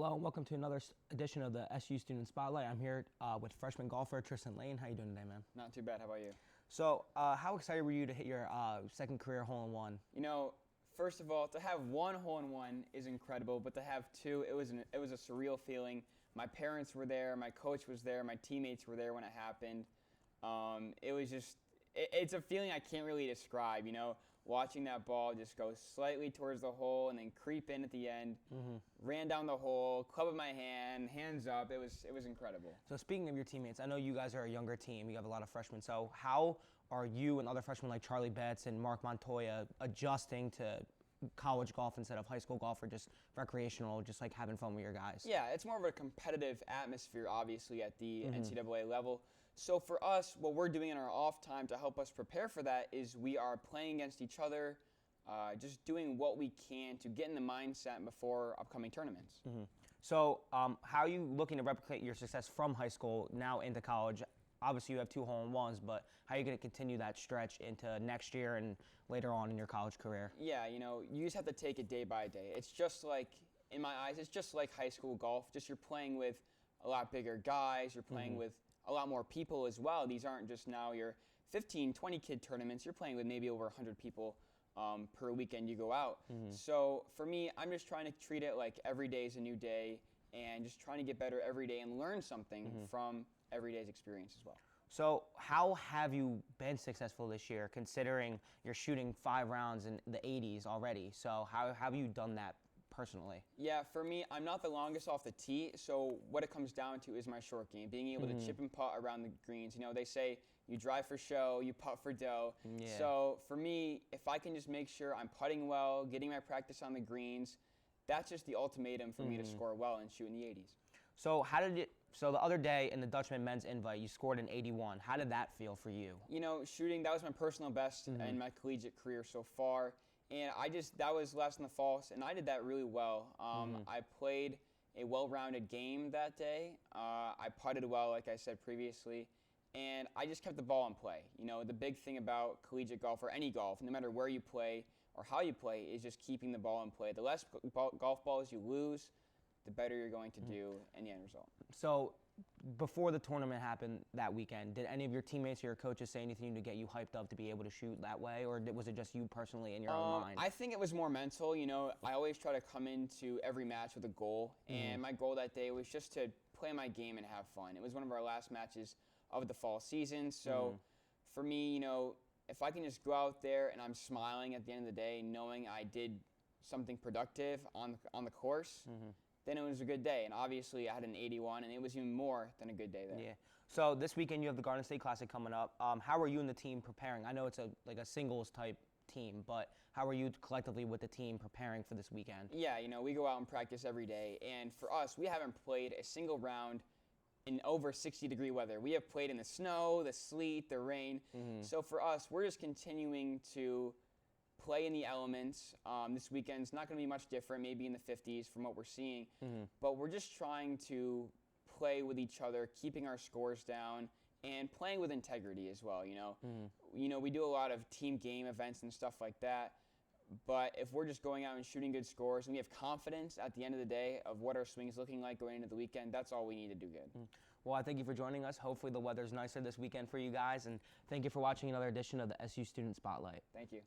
Hello and welcome to another edition of the SU Student Spotlight. I'm here with freshman golfer Trystan Layton. How you doing today, man? Not too bad. How about you? So, how excited were you to hit your second career hole-in-one? You know, first of all, to have one hole-in-one is incredible, but to have two, it was a surreal feeling. My parents were there, my coach was there, my teammates were there when it happened. It was just, it's a feeling I can't really describe, you know, watching that ball just go slightly towards the hole and then creep in at the end, ran down the hole, club in my hand, hands up. It was incredible. So speaking of your teammates, I know you guys are a younger team. You have a lot of freshmen. So how are you and other freshmen like Charlie Betts and Mark Montoya adjusting to college golf instead of high school golf, or just recreational, just like having fun with your guys? Yeah, it's more of a competitive atmosphere, obviously, at the NCAA level. So for us, what we're doing in our off time to help us prepare for that is we are playing against each other, just doing what we can to get in the mindset before upcoming tournaments. So how are you looking to replicate your success from high school now into college? Obviously, you have two hole-in-ones, but how are you going to continue that stretch into next year and later on in your college career? Yeah, you know, you just have to take it day by day. It's just like, in my eyes, it's just like high school golf. Just you're playing with a lot bigger guys. You're playing with a lot more people as well. These aren't just now your 15, 20 kid tournaments. You're playing with maybe over 100 people per weekend you go out. So for me, I'm just trying to treat it like every day is a new day and just trying to get better every day and learn something from every day's experience as well. So how have you been successful this year, considering you're shooting 5 rounds in the 80s already? So how have you done that personally? Yeah, for me, I'm not the longest off the tee, so what it comes down to is my short game, being able to chip and putt around the greens. You know, they say you drive for show, you putt for dough. Yeah. So for me, if I can just make sure I'm putting well, getting my practice on the greens, that's just the ultimatum for me to score well and shoot in the 80s. So so the other day in the Dutchman Men's Invite, you scored an 81. How did that feel for you? You know, shooting, that was my personal best in my collegiate career so far. And that was last in the falls, and I did that really well. I played a well-rounded game that day. I putted well, like I said previously, and I just kept the ball in play. You know, the big thing about collegiate golf, or any golf, no matter where you play or how you play, is just keeping the ball in play. The less golf balls you lose, the better you're going to do in the end result. So before the tournament happened that weekend, did any of your teammates or your coaches say anything to get you hyped up to be able to shoot that way, or was it just you personally in your own mind? I think it was more mental. You know, I always try to come into every match with a goal, and my goal that day was just to play my game and have fun. It was one of our last matches of the fall season, so for me, you know, if I can just go out there and I'm smiling at the end of the day, knowing I did something productive on the course, then it was a good day. And obviously I had an 81, and it was even more than a good day there. Yeah. So this weekend you have the Garden State Classic coming up. How are you and the team preparing? I know it's like a singles type team, but how are you collectively with the team preparing for this weekend? Yeah, you know, we go out and practice every day. And for us, we haven't played a single round in over 60-degree weather. We have played in the snow, the sleet, the rain. So for us, we're just continuing to play in the elements. This weekend's not going to be much different, maybe in the 50s from what we're seeing. But we're just trying to play with each other, keeping our scores down, and playing with integrity as well. You know, we do a lot of team game events and stuff like that. But if we're just going out and shooting good scores and we have confidence at the end of the day of what our swing is looking like going into the weekend, that's all we need to do good. Well, I thank you for joining us. Hopefully the weather's nicer this weekend for you guys, and thank you for watching another edition of the SU Student Spotlight. Thank you.